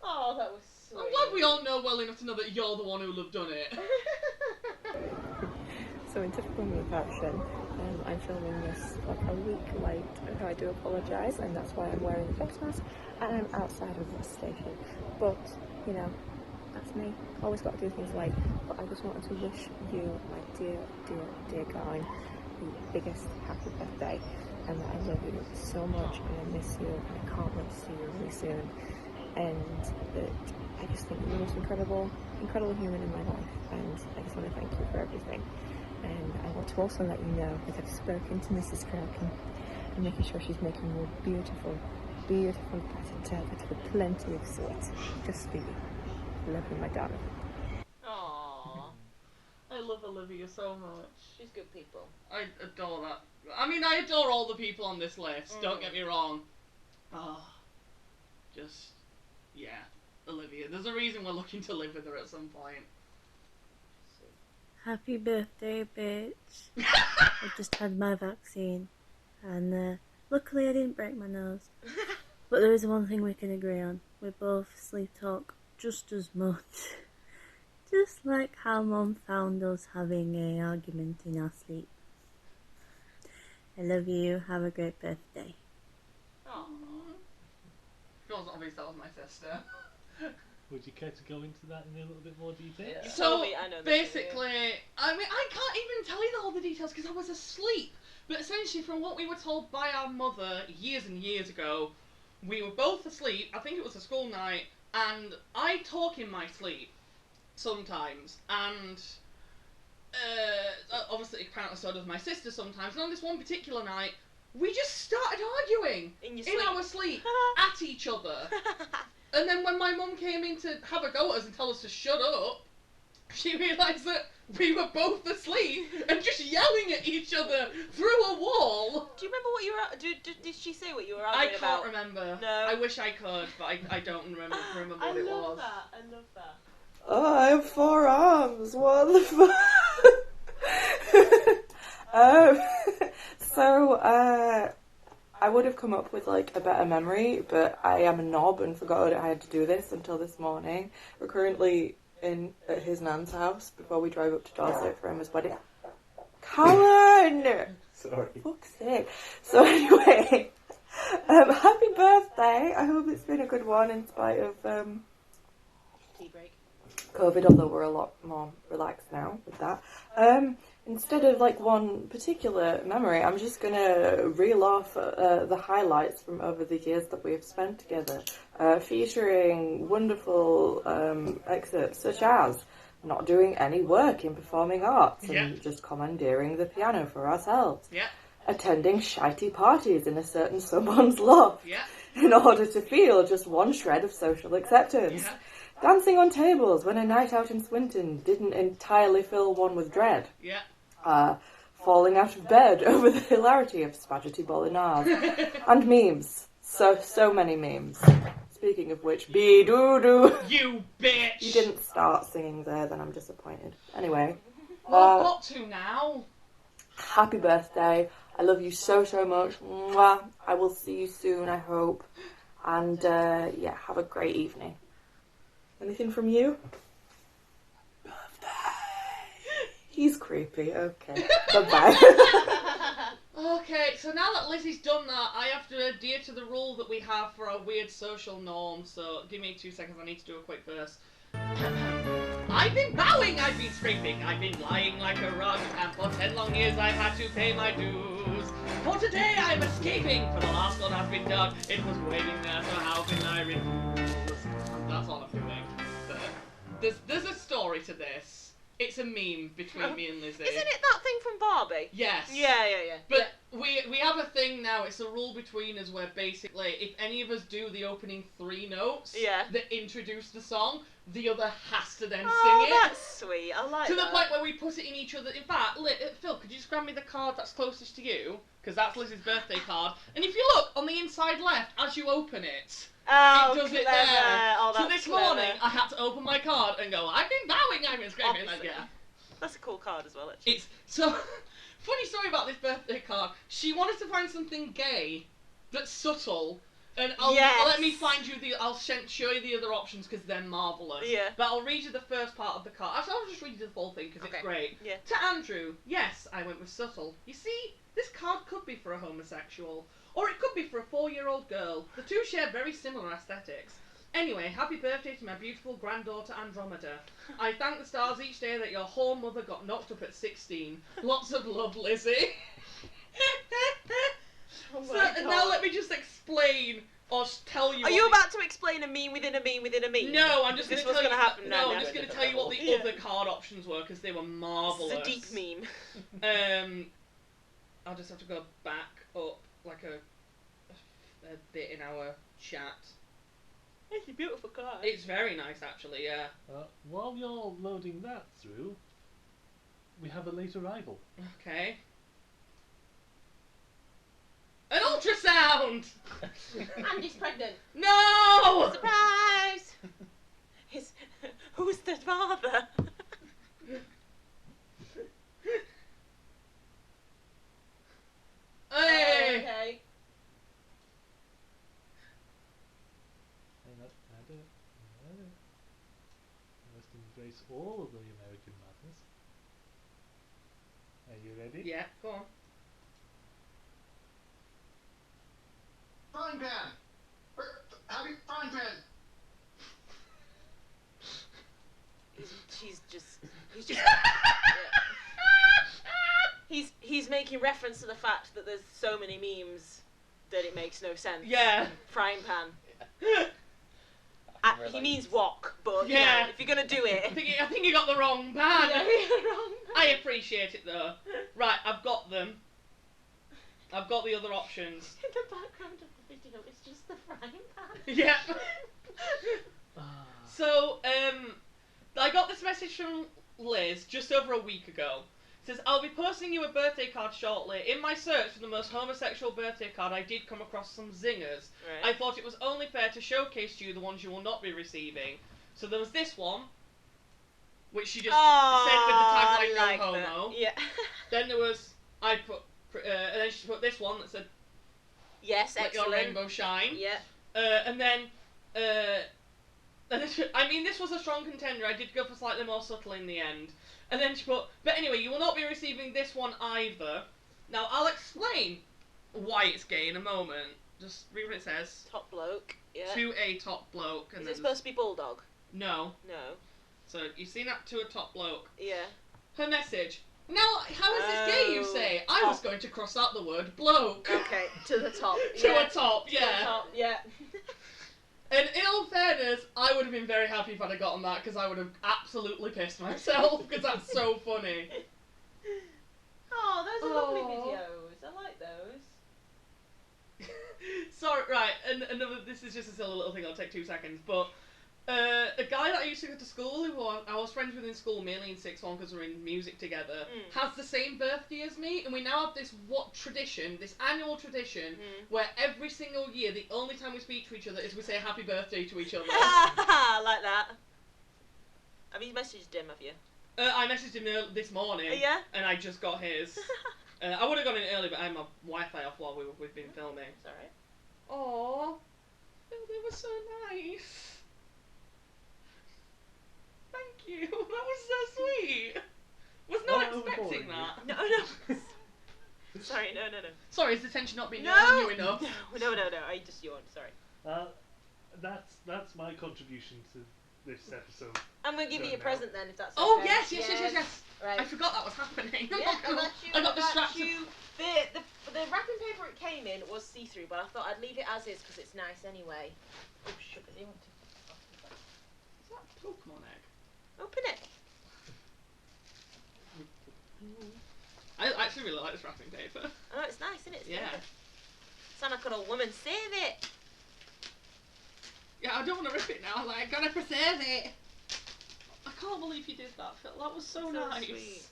[SPEAKER 3] Oh, that was sweet.
[SPEAKER 2] I'm glad we all know well enough to know that you're the one who'll have done it.
[SPEAKER 4] So in typical me fashion, I'm filming this like a week late, so I do apologise, and that's why I'm wearing a face mask and I'm outside of the station. But, you know, that's me. Always got to do things late. But I just wanted to wish you, my dear, dear, dear guy, the biggest happy birthday, and that I love you so much, and I miss you, and I can't wait to see you really soon. And that I just think you're the most incredible human in my life, and I just want to thank you for everything. And I want to also let you know that I've spoken to Mrs. Kraken and making sure she's making you a beautiful, beautiful present with plenty of sweets just for you. Love you, my darling.
[SPEAKER 3] Aww.
[SPEAKER 2] I love Olivia so much.
[SPEAKER 3] She's good people.
[SPEAKER 2] I adore that. I mean, I adore all the people on this list. Don't get me wrong. Oh, just, yeah, Olivia. There's a reason we're looking to live with her at some point.
[SPEAKER 4] Happy birthday, bitch. I just had my vaccine, and luckily I didn't break my nose. But there is one thing we can agree on. We both sleep talk just as much. Just like how Mum found us having an argument in our sleep. I love you. Have a great birthday.
[SPEAKER 2] Aww. It wasn't obvious that was my sister.
[SPEAKER 1] Would you care to go into that in a little bit more detail?
[SPEAKER 3] Yeah.
[SPEAKER 2] So
[SPEAKER 3] I know
[SPEAKER 2] basically, I mean, I can't even tell you all the details because I was asleep. But essentially, from what we were told by our mother years and years ago, we were both asleep. I think it was a school night, and I talk in my sleep sometimes, and obviously, apparently, so does my sister sometimes. And on this one particular night, we just started arguing
[SPEAKER 3] In
[SPEAKER 2] our sleep at each other. And then when my mum came in to have a go at us and tell us to shut up, she realised that we were both asleep and just yelling at each other through a wall.
[SPEAKER 3] Do you remember what you were... Did she say what you were arguing about?
[SPEAKER 2] I can't remember.
[SPEAKER 3] No.
[SPEAKER 2] I wish I could, but I don't remember what it was.
[SPEAKER 3] I love that.
[SPEAKER 4] Oh, I have 4 arms. What the fuck? I would have come up with like a better memory, but I am a knob and forgot that I had to do this until this morning. We're currently at his nan's house before we drive up to Dorset for Emma's wedding. Colin!
[SPEAKER 6] Sorry.
[SPEAKER 4] Fuck's sake. So anyway, happy birthday. I hope it's been a good one in spite of
[SPEAKER 3] Tea break.
[SPEAKER 4] COVID, although we're a lot more relaxed now with that. Instead of like one particular memory, I'm just going to reel off the highlights from over the years that we have spent together, featuring wonderful excerpts such as not doing any work in performing arts and just commandeering the piano for ourselves, attending shitey parties in a certain someone's loft in order to feel just one shred of social acceptance. Dancing on tables when a night out in Swinton didn't entirely fill one with dread. Falling out of bed over the hilarity of spaghetti bolognese. And memes. So many memes. Speaking of which, be-doo-doo.
[SPEAKER 2] You bitch!
[SPEAKER 4] You didn't start singing there, then I'm disappointed. Anyway.
[SPEAKER 2] Well, I've got to now.
[SPEAKER 4] Happy birthday. I love you so much. Mwah. I will see you soon, I hope. And, have a great evening. Anything from you? He's creepy. Okay. Bye-bye.
[SPEAKER 2] Okay, so now that Lizzie's done that, I have to adhere to the rule that we have for our weird social norms. So give me 2 seconds, I need to do a quick verse. I've been bowing, I've been scraping, I've been lying like a rug, and for 10 long years I've had to pay my dues. For today I'm escaping, for the last one has been dug. It was waiting there, so how can I refuse? That's all I'm doing. There's a story to this. It's a meme between me and Lizzie.
[SPEAKER 3] Isn't it that thing from Barbie?
[SPEAKER 2] Yes.
[SPEAKER 3] Yeah.
[SPEAKER 2] But we have a thing now, it's a rule between us where basically if any of us do the opening 3 notes that introduce the song, the other has to then sing it.
[SPEAKER 3] Oh, that's sweet. I like that.
[SPEAKER 2] To the point where we put it in each other. In fact, Phil, could you just grab me the card that's closest to you? Because that's Lizzie's birthday card. And if you look on the inside left, as you open it,
[SPEAKER 3] it
[SPEAKER 2] does
[SPEAKER 3] clever.
[SPEAKER 2] it there.
[SPEAKER 3] Oh,
[SPEAKER 2] so
[SPEAKER 3] that's
[SPEAKER 2] this morning,
[SPEAKER 3] clever.
[SPEAKER 2] I had to open my card and go, I've been bowing, I've been scraping.
[SPEAKER 3] Obviously.
[SPEAKER 2] Yeah.
[SPEAKER 3] That's a cool card as well, actually.
[SPEAKER 2] It's so funny story about this birthday card. She wanted to find something gay that's subtle, and let me find you I'll show you the other options because they're marvelous.
[SPEAKER 3] Yeah.
[SPEAKER 2] But I'll read you the first part of the card. Actually, I'll just read you the full thing because it's great.
[SPEAKER 3] Yeah.
[SPEAKER 2] To Andrew, yes, I went with subtle. You see, this card could be for a homosexual, or it could be for a 4-year-old girl. The two share very similar aesthetics. Anyway, happy birthday to my beautiful granddaughter Andromeda. I thank the stars each day that your whole mother got knocked up at 16. Lots of love, Lizzie. And now let me just explain or tell you.
[SPEAKER 3] Are you about to explain a meme within a meme within a meme?
[SPEAKER 2] No, I'm just going to tell you.
[SPEAKER 3] Happen
[SPEAKER 2] No, I'm just going to tell you what the other card options were because they were marvelous.
[SPEAKER 3] This is a deep meme.
[SPEAKER 2] I'll just have to go back up like a bit in our chat.
[SPEAKER 3] It's a beautiful card.
[SPEAKER 2] It's very nice, actually. Yeah.
[SPEAKER 1] While you're loading that through, we have a late arrival.
[SPEAKER 2] Okay. An ultrasound!
[SPEAKER 3] Andy's pregnant.
[SPEAKER 2] No!
[SPEAKER 3] Surprise! Who's the father?
[SPEAKER 1] embrace all of the American madness. Are you ready?
[SPEAKER 2] Yeah, go on.
[SPEAKER 9] Frying pan! Frying pan!
[SPEAKER 3] He's just he's making reference to the fact that there's so many memes that it makes no sense.
[SPEAKER 2] Yeah.
[SPEAKER 3] Frying pan. He means wok, but
[SPEAKER 2] Yeah.
[SPEAKER 3] if you're gonna do it,
[SPEAKER 2] I think you got the wrong pan.
[SPEAKER 3] Yeah, you got the wrong pan.
[SPEAKER 2] I appreciate it though. Right, I've got them. I've got the other options.
[SPEAKER 3] In the background of the video, it's just the frying pan.
[SPEAKER 2] Yeah. So, I got this message from Liz just over a week ago. It says, I'll be posting you a birthday card shortly. In my search for the most homosexual birthday card, I did come across some zingers.
[SPEAKER 3] Right.
[SPEAKER 2] I thought it was only fair to showcase to you the ones you will not be receiving. So there was this one, which she just said with the tagline, no
[SPEAKER 3] like
[SPEAKER 2] homo.
[SPEAKER 3] that. Yeah.
[SPEAKER 2] Then there was, and then she put this one that said,
[SPEAKER 3] Yes,
[SPEAKER 2] let
[SPEAKER 3] excellent.
[SPEAKER 2] your rainbow shine.
[SPEAKER 3] Yeah.
[SPEAKER 2] And then, I mean, this was a strong contender. I did go for slightly more subtle in the end. And then she put, but anyway, you will not be receiving this one either. Now, I'll explain why it's gay in a moment. Just read what it says.
[SPEAKER 3] Top bloke. Yeah.
[SPEAKER 2] To a top bloke. And
[SPEAKER 3] Is
[SPEAKER 2] then
[SPEAKER 3] it supposed to be bulldog?
[SPEAKER 2] No.
[SPEAKER 3] No.
[SPEAKER 2] So, you've seen that to a top bloke.
[SPEAKER 3] Yeah.
[SPEAKER 2] Her message. Now, how is this gay, you say? I was going to cross out the word bloke.
[SPEAKER 3] Okay, to the top.
[SPEAKER 2] To
[SPEAKER 3] Yeah.
[SPEAKER 2] a top,
[SPEAKER 3] To
[SPEAKER 2] yeah.
[SPEAKER 3] the top, yeah.
[SPEAKER 2] And in all fairness, I would have been very happy if I'd have gotten that, because I would have absolutely pissed myself, because that's so funny.
[SPEAKER 3] Oh, those are lovely
[SPEAKER 2] Aw.
[SPEAKER 3] videos. I like those.
[SPEAKER 2] Sorry, right, and another, this is just a silly little thing, I'll take 2 seconds, but a guy that I used to go to school with, I was friends with in school, mainly in 6th form because we were in music together, has the same birthday as me, and we now have this tradition, this annual tradition, where every single year, the only time we speak to each other is we say happy birthday to each other.
[SPEAKER 3] I like that. Have you messaged him, have you?
[SPEAKER 2] I messaged him this morning,
[SPEAKER 3] Yeah?
[SPEAKER 2] and I just got his. I would have gone in early, but I had my Wi-Fi off while we've been filming.
[SPEAKER 3] It's alright.
[SPEAKER 2] Aww, they were so nice. Thank you. That was so sweet. Was not expecting that.
[SPEAKER 3] No. Sorry, no.
[SPEAKER 2] Sorry, is the tension not being
[SPEAKER 3] No!
[SPEAKER 2] on you enough?
[SPEAKER 3] No. I just yawned, sorry.
[SPEAKER 1] That's my contribution to this episode.
[SPEAKER 3] I'm going to give you a
[SPEAKER 1] Now.
[SPEAKER 3] present then, if that's okay.
[SPEAKER 2] Oh, yes.
[SPEAKER 3] Right.
[SPEAKER 2] I forgot that was happening.
[SPEAKER 3] Yeah,
[SPEAKER 2] I got distracted.
[SPEAKER 3] The wrapping paper it came in was see-through, but I thought I'd leave it as is because it's nice anyway. Oh, sugar, do you want to?
[SPEAKER 2] Is that a Pokemon egg?
[SPEAKER 3] Open it.
[SPEAKER 2] I actually really like this wrapping paper.
[SPEAKER 3] Oh, it's nice, isn't it? It's
[SPEAKER 2] Yeah.
[SPEAKER 3] good. Sound like an old woman. Save it.
[SPEAKER 2] Yeah, I don't want to rip it now. Like, I gotta preserve it. I can't believe you did that, Phil. That was so nice.
[SPEAKER 3] Sweet.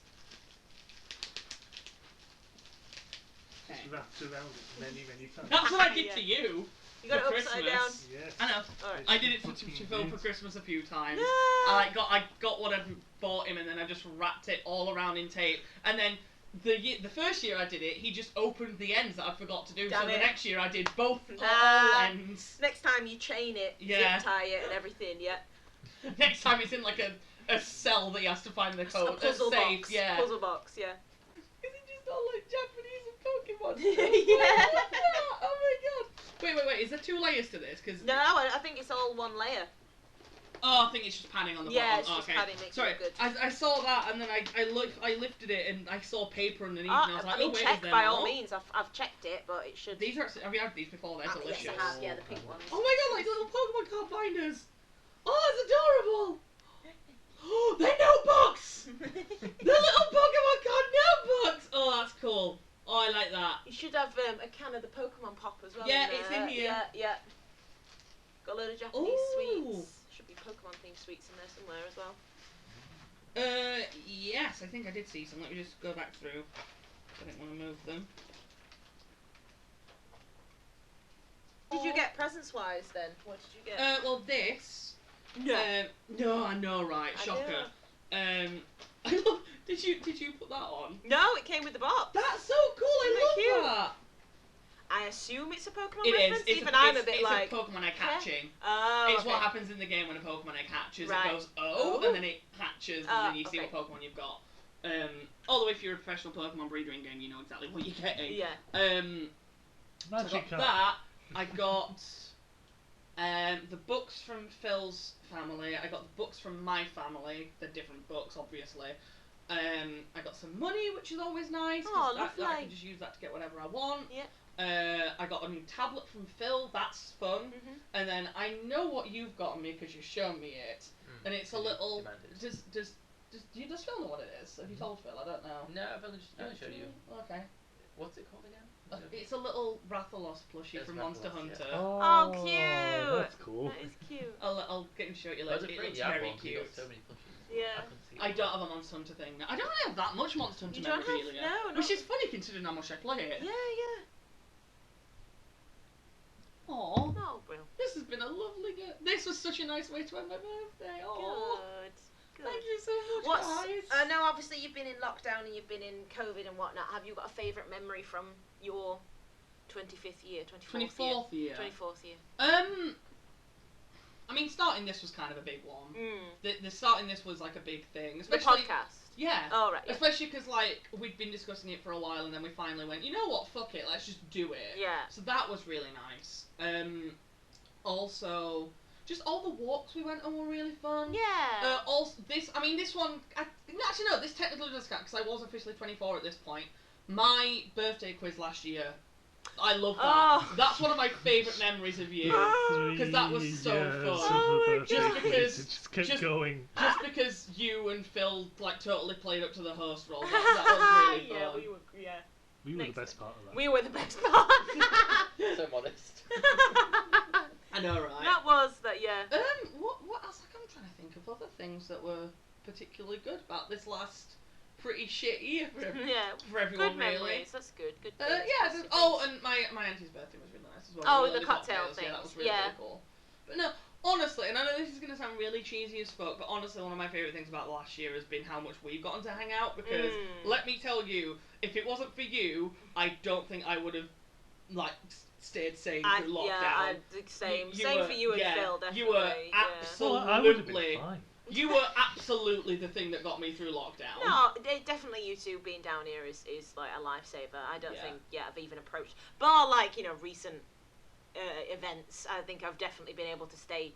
[SPEAKER 1] Just wrapped around it many times.
[SPEAKER 2] That's what I did
[SPEAKER 3] Yeah.
[SPEAKER 2] to you.
[SPEAKER 3] You got it
[SPEAKER 2] for
[SPEAKER 3] upside
[SPEAKER 2] Christmas.
[SPEAKER 3] down.
[SPEAKER 1] Yes.
[SPEAKER 2] I know.
[SPEAKER 3] Alright.
[SPEAKER 2] I did it to
[SPEAKER 1] Fucking
[SPEAKER 2] Phil for
[SPEAKER 1] mint.
[SPEAKER 2] Christmas a few times.
[SPEAKER 3] No.
[SPEAKER 2] I got what I'd bought him, and then I just wrapped it all around in tape. And then the first year I did it, he just opened the ends that I forgot to do.
[SPEAKER 3] Damn
[SPEAKER 2] so the
[SPEAKER 3] it.
[SPEAKER 2] next year I did both all
[SPEAKER 3] Nah.
[SPEAKER 2] ends.
[SPEAKER 3] Next time you chain it,
[SPEAKER 2] Yeah.
[SPEAKER 3] zip tie it and everything, yeah.
[SPEAKER 2] Next time it's in like a cell that he has to find the code.
[SPEAKER 3] A puzzle
[SPEAKER 2] safe,
[SPEAKER 3] box.
[SPEAKER 2] yeah.
[SPEAKER 3] Puzzle box, yeah.
[SPEAKER 2] Is it just all like Japanese and Pokemon?
[SPEAKER 3] Yeah.
[SPEAKER 2] Oh my god. Wait. Is there 2 layers to this? Cause
[SPEAKER 3] No, I think it's all one layer.
[SPEAKER 2] Oh, I think it's just padding on the
[SPEAKER 3] Yeah,
[SPEAKER 2] bottom.
[SPEAKER 3] it's just
[SPEAKER 2] okay.
[SPEAKER 3] padding, makes it
[SPEAKER 2] Sorry,
[SPEAKER 3] look good.
[SPEAKER 2] I saw that and then I lifted it and I saw paper underneath and I was like,
[SPEAKER 3] I mean,
[SPEAKER 2] oh wait,
[SPEAKER 3] check
[SPEAKER 2] is there
[SPEAKER 3] by all
[SPEAKER 2] more?
[SPEAKER 3] means. I've checked it, but it should.
[SPEAKER 2] These are have you had these before? They're delicious.
[SPEAKER 3] Yes, I have. Yeah, the pink ones.
[SPEAKER 2] Oh my god, like little Pokemon card binders. Oh, that's adorable. Oh, they're notebooks. The little Pokemon card notebooks. Oh, that's cool. Oh, I like that.
[SPEAKER 3] You should have a can of the Pokemon pop as well.
[SPEAKER 2] Yeah,
[SPEAKER 3] in
[SPEAKER 2] it's
[SPEAKER 3] there.
[SPEAKER 2] in here.
[SPEAKER 3] Yeah. Got a load of Japanese
[SPEAKER 2] Ooh.
[SPEAKER 3] sweets. Should be Pokemon themed sweets in there somewhere as well.
[SPEAKER 2] Yes, I think I did see some. Let me just go back through. I didn't want to move them.
[SPEAKER 3] Did you get presents wise then? What did you get?
[SPEAKER 2] Well, this.
[SPEAKER 3] No.
[SPEAKER 2] No, I know, right?
[SPEAKER 3] I
[SPEAKER 2] Shocker.
[SPEAKER 3] know.
[SPEAKER 2] I love. Did you put that on?
[SPEAKER 3] No, it came with the box.
[SPEAKER 2] That's so cool. I
[SPEAKER 3] Isn't it
[SPEAKER 2] love
[SPEAKER 3] cute?
[SPEAKER 2] that.
[SPEAKER 3] I assume it's a Pokemon
[SPEAKER 2] It
[SPEAKER 3] reference.
[SPEAKER 2] is.
[SPEAKER 3] Even I'm a bit
[SPEAKER 2] it's
[SPEAKER 3] like.
[SPEAKER 2] a Pokemon egg hatching.
[SPEAKER 3] Oh,
[SPEAKER 2] It's
[SPEAKER 3] okay.
[SPEAKER 2] what happens in the game when a Pokemon egg hatches.
[SPEAKER 3] Right.
[SPEAKER 2] It goes, oh, and then it hatches, and then you see
[SPEAKER 3] okay.
[SPEAKER 2] what Pokemon you've got. Although if you're a professional Pokemon breeder in game, you know exactly what you're getting.
[SPEAKER 3] Yeah.
[SPEAKER 2] So I got that. I got the books from Phil's family. I got the books from my family. They're different books, obviously. I got some money, which is always nice.
[SPEAKER 3] Oh,
[SPEAKER 2] I
[SPEAKER 3] lovely.
[SPEAKER 2] can just use that to get whatever I want.
[SPEAKER 3] Yeah.
[SPEAKER 2] I got a new tablet from Phil. That's fun. And then I know what you've gotten me because you've shown me it. And it's a little. Does Phil know what it is? Have you told Phil? I don't know.
[SPEAKER 10] No, I've only just showed you.
[SPEAKER 2] Okay.
[SPEAKER 10] What's it called again?
[SPEAKER 2] It's a little Rathalos plushie from Monster Hunter.
[SPEAKER 1] Yeah.
[SPEAKER 3] Oh, cute.
[SPEAKER 1] That's cool.
[SPEAKER 3] That is cute.
[SPEAKER 2] I'll get him to show you later. It looks very cute.
[SPEAKER 10] So many plushies.
[SPEAKER 3] Yeah.
[SPEAKER 2] I don't have a Monster Hunter thing. I don't really have that much Monster Hunter
[SPEAKER 3] You don't
[SPEAKER 2] memorabilia.
[SPEAKER 3] have? No,
[SPEAKER 2] which is funny considering how much I play it.
[SPEAKER 3] Yeah, yeah.
[SPEAKER 2] Aww.
[SPEAKER 3] Oh, well.
[SPEAKER 2] This has been a lovely This was such a nice way to end my birthday. Aww.
[SPEAKER 3] Good.
[SPEAKER 2] Thank you so much, guys.
[SPEAKER 3] I know obviously you've been in lockdown and you've been in COVID and whatnot. Have you got a favourite memory from your 25th year,
[SPEAKER 2] 24th year?
[SPEAKER 3] 24th year.
[SPEAKER 2] I mean, starting this was kind of a big one. The starting this was like a big thing.
[SPEAKER 3] The podcast?
[SPEAKER 2] Yeah.
[SPEAKER 3] Oh, right. Yeah.
[SPEAKER 2] Especially because, like, we'd been discussing it for a while and then we finally went, you know what, fuck it, let's just do it.
[SPEAKER 3] Yeah.
[SPEAKER 2] So that was really nice. Also, just all the walks we went on were really fun.
[SPEAKER 3] Yeah.
[SPEAKER 2] Also, this one, actually no, this technically does count because I was officially 24 at this point. My birthday quiz last year, I love that.
[SPEAKER 3] Oh.
[SPEAKER 2] That's one of my favourite memories of you. Because that was so fun.
[SPEAKER 1] Oh,
[SPEAKER 2] just because,
[SPEAKER 1] it just kept going.
[SPEAKER 2] Just because you and Phil like totally played up to the host role. That was really fun.
[SPEAKER 3] Yeah, we were
[SPEAKER 1] the best part of that.
[SPEAKER 3] We were the best part.
[SPEAKER 10] So modest.
[SPEAKER 2] I know, right?
[SPEAKER 3] That was that, yeah.
[SPEAKER 2] What else? I'm trying to think of other things that were particularly good about this last pretty shit year for everyone,
[SPEAKER 3] Good
[SPEAKER 2] really.
[SPEAKER 3] memories. That's good. Good.
[SPEAKER 2] Yeah. And my auntie's birthday was really nice as well.
[SPEAKER 3] Oh,
[SPEAKER 2] Really
[SPEAKER 3] the cocktail thing.
[SPEAKER 2] Yeah, that was really, really cool. But no, honestly, and I know this is going to sound really cheesy as fuck, but honestly, one of my favourite things about last year has been how much we've gotten to hang out. Because let me tell you, if it wasn't for you, I don't think I would have like stayed sane through lockdown.
[SPEAKER 3] Yeah, same for you and Phil, definitely.
[SPEAKER 2] You were absolutely.
[SPEAKER 1] I would have been fine.
[SPEAKER 2] You were absolutely the thing that got me through lockdown.
[SPEAKER 3] No, definitely you two being down here is like a lifesaver. I don't think I've even approached, bar like recent events. I think I've definitely been able to stay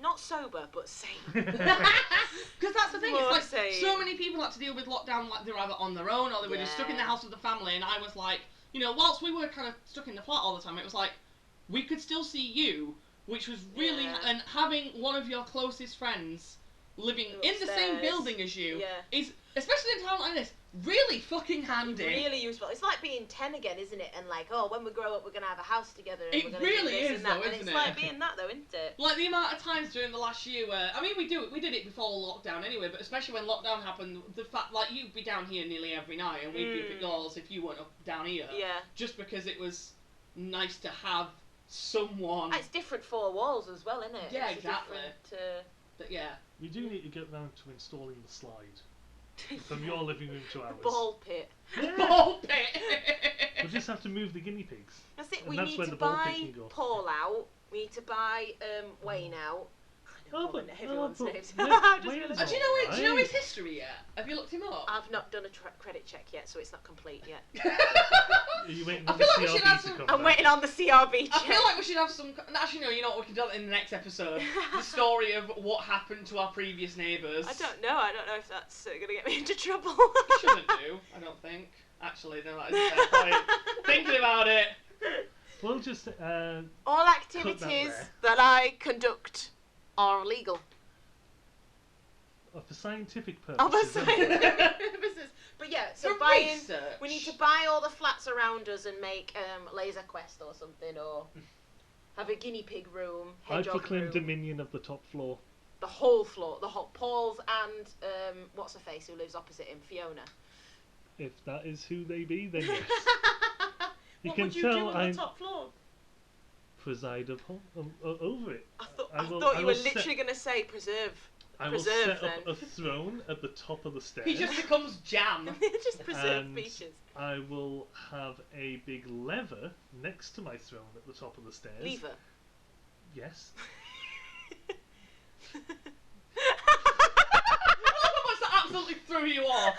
[SPEAKER 3] not sober but sane.
[SPEAKER 2] Because that's the thing. It's like
[SPEAKER 3] sane.
[SPEAKER 2] So many people had to deal with lockdown like they were either on their own or they were just stuck in the house with the family. And I was like, whilst we were kind of stuck in the flat all the time, it was like we could still see you, which was really and having one of your closest friends living in the same building as you is, especially in a town like this, really fucking handy.
[SPEAKER 3] Really useful. It's like being 10 again, isn't it? And like, when we grow up, we're gonna have a house together. And
[SPEAKER 2] It really is,
[SPEAKER 3] and that.
[SPEAKER 2] though,
[SPEAKER 3] and
[SPEAKER 2] isn't
[SPEAKER 3] it's
[SPEAKER 2] it?
[SPEAKER 3] like being that, though, isn't it?
[SPEAKER 2] Like the amount of times during the last year where, I mean, we did it before lockdown anyway, but especially when lockdown happened, the fact like you'd be down here nearly every night, and we'd be up at yours if you weren't up down here.
[SPEAKER 3] Yeah.
[SPEAKER 2] Just because it was nice to have someone.
[SPEAKER 3] It's different four walls as well, isn't it?
[SPEAKER 2] Yeah,
[SPEAKER 3] it's
[SPEAKER 2] exactly.
[SPEAKER 3] But
[SPEAKER 2] yeah.
[SPEAKER 1] We do need to get round to installing the slide from your living room to ours.
[SPEAKER 3] Ball pit.
[SPEAKER 2] Yeah. Ball pit.
[SPEAKER 1] We'll just have to move the guinea pigs.
[SPEAKER 3] That's it.
[SPEAKER 1] And
[SPEAKER 3] We
[SPEAKER 1] that's
[SPEAKER 3] need
[SPEAKER 1] where
[SPEAKER 3] to
[SPEAKER 1] the ball
[SPEAKER 3] buy
[SPEAKER 1] pit can go.
[SPEAKER 3] Paul out. We need to buy Wayne out. Everyone's names.
[SPEAKER 2] Do you know his history yet? Have you looked him up?
[SPEAKER 3] I've not done a credit check yet, so it's not complete yet.
[SPEAKER 1] Are you waiting on the CRB to come
[SPEAKER 3] I'm waiting on the CRB check.
[SPEAKER 2] I feel like we should have some. Actually, no. You know what? We can do that in the next episode. The story of what happened to our previous neighbours.
[SPEAKER 3] I don't know. I don't know if that's going to get me into trouble.
[SPEAKER 2] It shouldn't do. I don't think. Actually, no. That is a fair point. Thinking about it.
[SPEAKER 1] We'll just
[SPEAKER 3] all activities that I conduct are illegal.
[SPEAKER 1] For scientific
[SPEAKER 3] For
[SPEAKER 1] purposes.
[SPEAKER 3] scientific purposes. But yeah, so
[SPEAKER 2] For
[SPEAKER 3] we
[SPEAKER 2] research.
[SPEAKER 3] need to buy all the flats around us and make Laser Quest or something, or have a guinea pig room,
[SPEAKER 1] I
[SPEAKER 3] hedgehog
[SPEAKER 1] proclaim
[SPEAKER 3] room.
[SPEAKER 1] dominion of the top floor.
[SPEAKER 3] The whole floor, Paul's and what's her face who lives opposite him, Fiona.
[SPEAKER 1] If that is who they be, then yes.
[SPEAKER 3] What
[SPEAKER 1] can
[SPEAKER 3] would you
[SPEAKER 1] tell
[SPEAKER 3] do on
[SPEAKER 1] I'm
[SPEAKER 3] the top floor?
[SPEAKER 1] preside over it.
[SPEAKER 3] I thought you were literally going to say preserve.
[SPEAKER 1] I will
[SPEAKER 3] preserve
[SPEAKER 1] set
[SPEAKER 3] then.
[SPEAKER 1] up a throne at the top of the stairs.
[SPEAKER 2] He just becomes jam.
[SPEAKER 3] Just preserve
[SPEAKER 1] And
[SPEAKER 3] features.
[SPEAKER 1] I will have a big lever next to my throne at the top of the stairs.
[SPEAKER 3] Lever.
[SPEAKER 1] Yes.
[SPEAKER 2] That absolutely threw you off.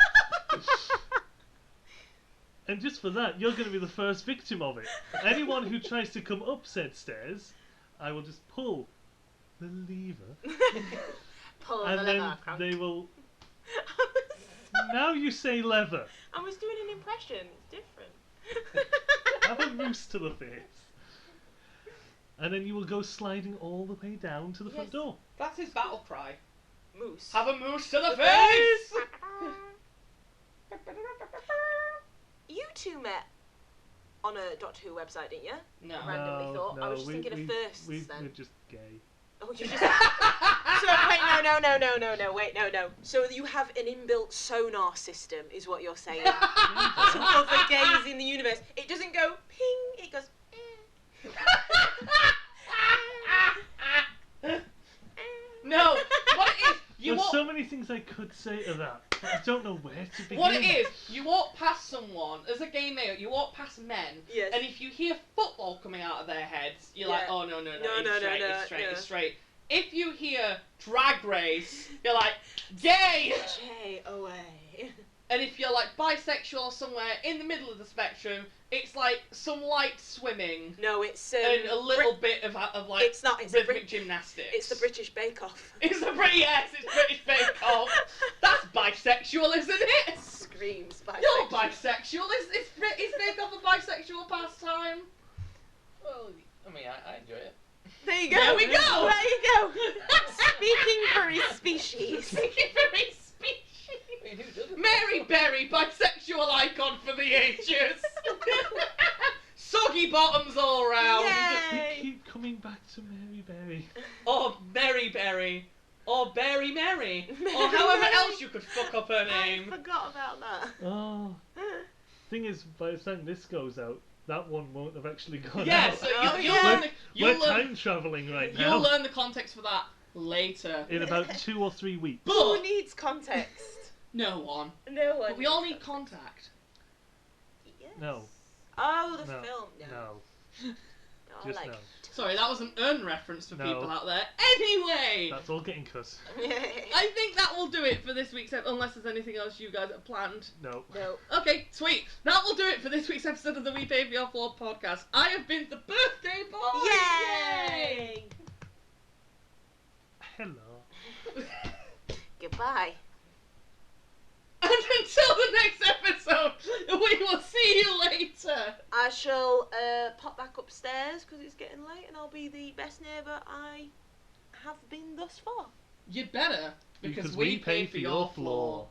[SPEAKER 1] And just for that, you're going to be the first victim of it. Anyone who tries to come up said stairs, I will just pull the lever,
[SPEAKER 3] Pull on the
[SPEAKER 1] and then
[SPEAKER 3] lever. Crank.
[SPEAKER 1] they will. Now you say lever.
[SPEAKER 3] I was doing an impression. It's different.
[SPEAKER 1] Have a moose to the face. And then you will go sliding all the way down to the front door.
[SPEAKER 2] That's his battle cry.
[SPEAKER 3] Moose.
[SPEAKER 2] Have a moose to the face!
[SPEAKER 3] You two met on a Doctor Who website, didn't you?
[SPEAKER 2] No.
[SPEAKER 3] Randomly thought. I was just thinking of firsts
[SPEAKER 1] we're
[SPEAKER 3] then.
[SPEAKER 1] just gay.
[SPEAKER 3] Oh, you're just. So wait, no. Wait, no. So you have an inbuilt sonar system, is what you're saying, to other gays in the universe. It doesn't go ping. It goes.
[SPEAKER 2] No, what it is,
[SPEAKER 1] There's so many things I could say to that, but I don't know where to begin.
[SPEAKER 2] What it is, you walk past someone, as a gay male, you walk past men,
[SPEAKER 3] Yes.
[SPEAKER 2] and if you hear football coming out of their heads, you're like, oh no, it's straight. If you hear drag race, you're like, gay!
[SPEAKER 3] J-O-A.
[SPEAKER 2] And if you're like bisexual somewhere in the middle of the spectrum, it's like some light swimming.
[SPEAKER 3] No, it's
[SPEAKER 2] and a little bit of like
[SPEAKER 3] it's not. It's
[SPEAKER 2] rhythmic gymnastics.
[SPEAKER 3] It's the British Bake Off.
[SPEAKER 2] It's the British Bake Off. That's bisexual, isn't it?
[SPEAKER 3] Screams bisexual.
[SPEAKER 2] You're bisexual. Is Bake Off a bisexual pastime?
[SPEAKER 10] Well, I mean, I enjoy it.
[SPEAKER 3] There you go.
[SPEAKER 2] There we go.
[SPEAKER 3] There you go. Speaking for his species.
[SPEAKER 2] Speaking for his species.
[SPEAKER 10] I mean, who doesn't?
[SPEAKER 2] Mary Berry, bisexual icon for the ages. Soggy bottoms all round.
[SPEAKER 3] Yay.
[SPEAKER 1] We keep coming back to Mary Berry.
[SPEAKER 2] Or Mary Berry. Or Berry Mary. Or however else you could fuck up her name.
[SPEAKER 3] I forgot about that.
[SPEAKER 1] Oh. Thing is, by the time this goes out, that one won't have actually gone
[SPEAKER 2] Yeah,
[SPEAKER 1] out.
[SPEAKER 2] so
[SPEAKER 3] Oh,
[SPEAKER 2] you'll
[SPEAKER 3] yeah.
[SPEAKER 2] learn
[SPEAKER 1] We're time travelling right now.
[SPEAKER 2] You'll learn the context for that later.
[SPEAKER 1] In about 2 or 3 weeks.
[SPEAKER 3] Who needs context?
[SPEAKER 2] No one.
[SPEAKER 3] No one.
[SPEAKER 2] But we all need contact.
[SPEAKER 3] Yes.
[SPEAKER 1] No.
[SPEAKER 3] Oh, the
[SPEAKER 1] No.
[SPEAKER 3] film. No.
[SPEAKER 1] No.
[SPEAKER 3] I
[SPEAKER 1] Just
[SPEAKER 3] like.
[SPEAKER 1] no.
[SPEAKER 2] Sorry, that was an earn reference for
[SPEAKER 1] No.
[SPEAKER 2] people out there. Anyway!
[SPEAKER 1] That's all getting cut.
[SPEAKER 2] I think that will do it for this week's episode, unless there's anything else you guys have planned.
[SPEAKER 1] No.
[SPEAKER 3] No.
[SPEAKER 2] Okay, sweet. That will do it for this week's episode of the We Pay For Your Floor podcast. I have been the birthday boy!
[SPEAKER 3] Yay!
[SPEAKER 1] Hello.
[SPEAKER 3] Goodbye.
[SPEAKER 2] And until the next episode, we will see you later!
[SPEAKER 3] I shall pop back upstairs because it's getting late and I'll be the best neighbour I have been thus far.
[SPEAKER 2] You better, because
[SPEAKER 1] Because
[SPEAKER 2] we pay for your floor.